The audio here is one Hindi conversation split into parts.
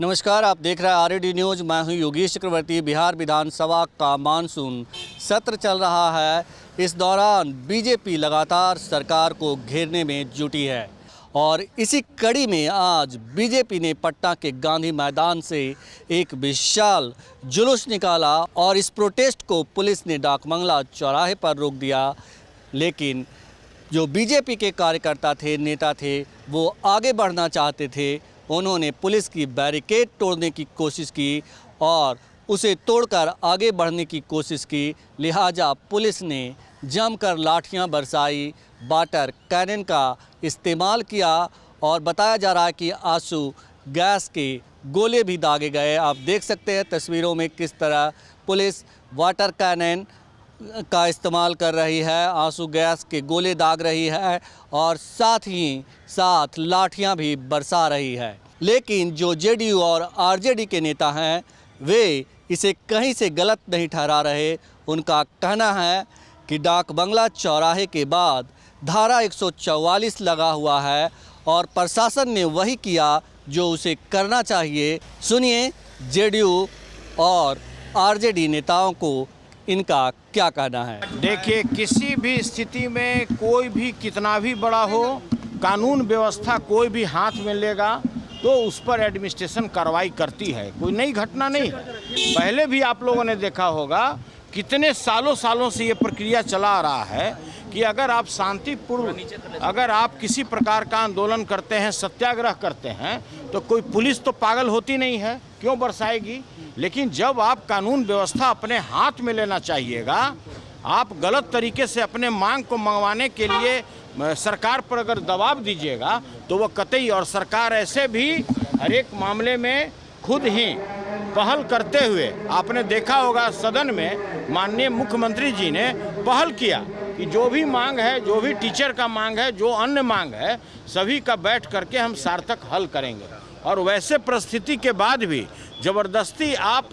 नमस्कार, आप देख रहे हैं आरएडी न्यूज़। मैं हूं योगेश चक्रवर्ती। बिहार विधानसभा का मानसून सत्र चल रहा है। इस दौरान बीजेपी लगातार सरकार को घेरने में जुटी है और इसी कड़ी में आज बीजेपी ने पटना के गांधी मैदान से एक विशाल जुलूस निकाला और इस प्रोटेस्ट को पुलिस ने डाकबंगला चौराहे पर रोक दिया। लेकिन जो बीजेपी के कार्यकर्ता थे, नेता थे, वो आगे बढ़ना चाहते थे। उन्होंने पुलिस की बैरिकेड तोड़ने की कोशिश की और उसे तोड़कर आगे बढ़ने की कोशिश की। लिहाजा पुलिस ने जमकर लाठियां बरसाई, वाटर कैनन का इस्तेमाल किया और बताया जा रहा है कि आंसू गैस के गोले भी दागे गए। आप देख सकते हैं तस्वीरों में किस तरह पुलिस वाटर कैनन का इस्तेमाल कर रही है, आंसू गैस के गोले दाग रही है और साथ ही साथ लाठियां भी बरसा रही है। लेकिन जो जेडीयू और आरजेडी के नेता हैं, वे इसे कहीं से गलत नहीं ठहरा रहे। उनका कहना है कि डाकबंगला चौराहे के बाद धारा 144 लगा हुआ है और प्रशासन ने वही किया जो उसे करना चाहिए। सुनिए जेडीयू और आरजेडी नेताओं को इनका क्या कहना है। देखिए, किसी भी स्थिति में कोई भी कितना भी बड़ा हो, कानून व्यवस्था कोई भी हाथ में लेगा तो उस पर एडमिनिस्ट्रेशन कार्रवाई करती है। कोई नई घटना नहीं। पहले भी आप लोगों ने देखा होगा कितने सालों से ये प्रक्रिया चला आ रहा है कि अगर आप शांतिपूर्ण, अगर आप किसी प्रकार का आंदोलन करते हैं, सत्याग्रह करते हैं, तो कोई पुलिस तो पागल होती नहीं है, क्यों बरसाएगी। लेकिन जब आप कानून व्यवस्था अपने हाथ में लेना चाहिएगा, आप गलत तरीके से अपने मांग को मंगवाने के लिए सरकार पर अगर दबाव दीजिएगा तो वह कतई, और सरकार ऐसे भी हर एक मामले में खुद ही पहल करते हुए, आपने देखा होगा सदन में माननीय मुख्यमंत्री जी ने पहल किया कि जो भी मांग है, जो भी टीचर का मांग है, जो अन्य मांग है, सभी का बैठ करके हम सार्थक हल करेंगे। और वैसे परिस्थिति के बाद भी ज़बरदस्ती आप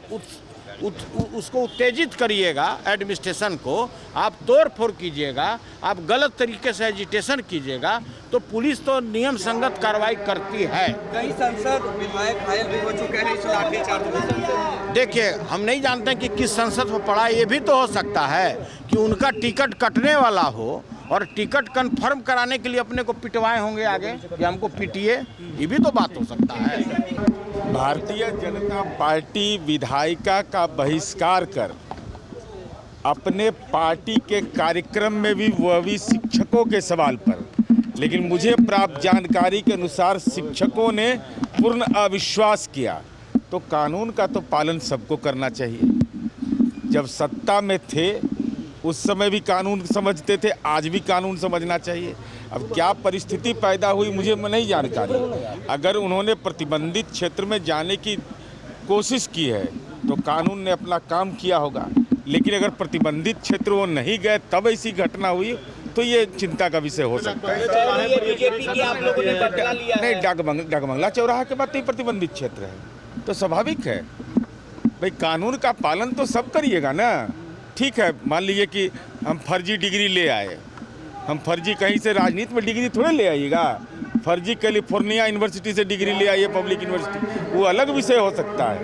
उसको उत्तेजित करिएगा, एडमिनिस्ट्रेशन को आप तोड़ फोड़ कीजिएगा, आप गलत तरीके से एजिटेशन कीजिएगा, तो पुलिस तो नियम संगत कार्रवाई करती है। कई सांसद विधायक घायल भी हो चुके हैं इस लाठीचार्ज। देखिए, हम नहीं जानते कि किस संसद में पड़ा। ये भी तो हो सकता है कि उनका टिकट कटने वाला हो और टिकट कंफर्म कराने के लिए अपने को पिटवाए होंगे आगे कि हमको पीटिए। ये भी तो बात हो सकता है। भारतीय जनता पार्टी विधायिका का बहिष्कार कर अपने पार्टी के कार्यक्रम में भी, वह भी शिक्षकों के सवाल पर, लेकिन मुझे प्राप्त जानकारी के अनुसार शिक्षकों ने पूर्ण अविश्वास किया। तो कानून का तो पालन सबको करना चाहिए। जब सत्ता में थे उस समय भी कानून समझते थे, आज भी कानून समझना चाहिए। अब क्या परिस्थिति पैदा हुई मुझे नहीं जानकारी। अगर उन्होंने प्रतिबंधित क्षेत्र में जाने की कोशिश की है तो कानून ने अपना काम किया होगा, लेकिन अगर प्रतिबंधित क्षेत्र वो नहीं गए तब ऐसी घटना हुई तो ये चिंता का विषय हो सकता है। नहीं, डाकबंगला चौराहा के बाद तो प्रतिबंधित क्षेत्र है तो स्वाभाविक है भाई, कानून का पालन तो सब करिएगा ना। ठीक है, मान लीजिए कि हम फर्जी डिग्री ले आए, हम फर्जी कहीं से राजनीति में डिग्री थोड़े ले आइएगा। फर्जी कैलिफोर्निया यूनिवर्सिटी से डिग्री ले आइए, पब्लिक यूनिवर्सिटी, वो अलग विषय हो सकता है।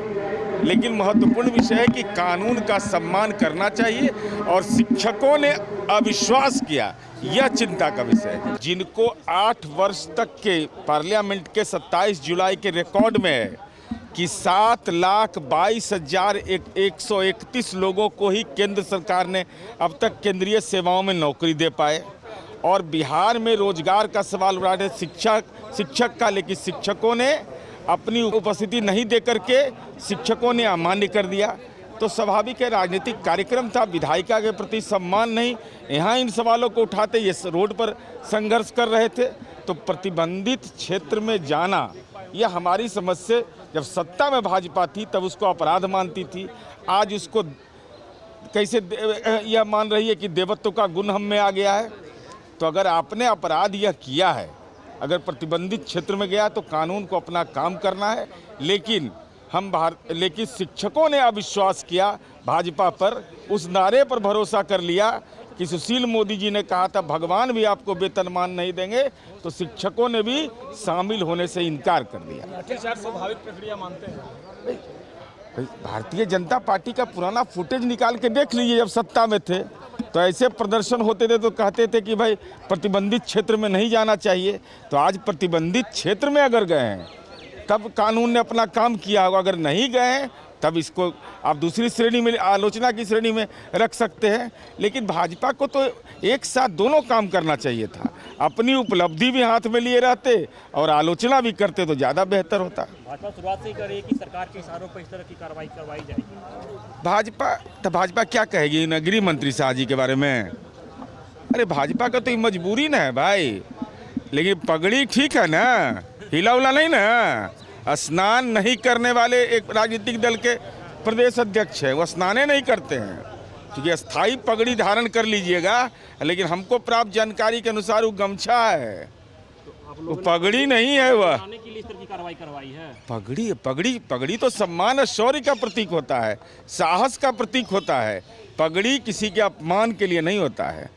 लेकिन महत्वपूर्ण विषय है कि कानून का सम्मान करना चाहिए और शिक्षकों ने अविश्वास किया, यह चिंता का विषय है। जिनको 8 वर्ष तक के पार्लियामेंट के 27 जुलाई के रिकॉर्ड में है कि 7,22,131 लोगों को ही केंद्र सरकार ने अब तक केंद्रीय सेवाओं में नौकरी दे पाए, और बिहार में रोजगार का सवाल उठा रहे शिक्षक का, लेकिन शिक्षकों ने अपनी उपस्थिति नहीं देकर के शिक्षकों ने अमान्य कर दिया। तो स्वाभाविक है, राजनीतिक कार्यक्रम था, विधायिका के प्रति सम्मान नहीं। यहाँ इन सवालों को उठाते ये रोड पर संघर्ष कर रहे थे। तो प्रतिबंधित क्षेत्र में जाना यह हमारी समझ से, जब सत्ता में भाजपा थी तब उसको अपराध मानती थी, आज उसको कैसे यह मान रही है कि देवत्व का गुण हम में आ गया है। तो अगर आपने अपराध यह किया है, अगर प्रतिबंधित क्षेत्र में गया तो कानून को अपना काम करना है। लेकिन शिक्षकों ने अविश्वास किया भाजपा पर, उस नारे पर भरोसा कर लिया कि सुशील मोदी जी ने कहा था भगवान भी आपको वेतनमान नहीं देंगे, तो शिक्षकों ने भी शामिल होने से इनकार कर दिया। लाठीचार्ज स्वाभाविक प्रक्रिया मानते हैं? भारतीय जनता पार्टी का पुराना फुटेज निकाल के देख लीजिए। जब सत्ता में थे तो ऐसे प्रदर्शन होते थे तो कहते थे कि भाई प्रतिबंधित क्षेत्र में नहीं जाना चाहिए। तो आज प्रतिबंधित क्षेत्र में अगर गए हैं तब कानून ने अपना काम किया होगा, अगर नहीं गए हैं तब इसको आप दूसरी श्रेणी में, आलोचना की श्रेणी में रख सकते हैं। लेकिन भाजपा को तो एक साथ दोनों काम करना चाहिए था। अपनी उपलब्धि भी हाथ में लिए रहते और आलोचना भी करते तो ज़्यादा बेहतर होता। भाजपा शुरुआत से ही कर रही है कि सरकार के इशारों पर इस तरह की कार्रवाई करवाई जाएगी। भाजपा क्या कहेगी न गृह मंत्री शाह जी के बारे में? अरे भाजपा का तो ये मजबूरी ना है भाई। लेकिन पगड़ी ठीक है ना, हिला उला नहीं ना। स्नान नहीं करने वाले एक राजनीतिक दल के प्रदेश अध्यक्ष है, वो स्नाने नहीं करते हैं। क्योंकि अस्थाई पगड़ी धारण कर लीजिएगा, लेकिन हमको प्राप्त जानकारी के अनुसार वो गमछा है, वो पगड़ी नहीं है। वह के लिए इस तरह की कार्रवाई करवाई है। पगड़ी तो सम्मान और शौर्य का प्रतीक होता है, साहस का प्रतीक होता है। पगड़ी किसी के अपमान के लिए नहीं होता है।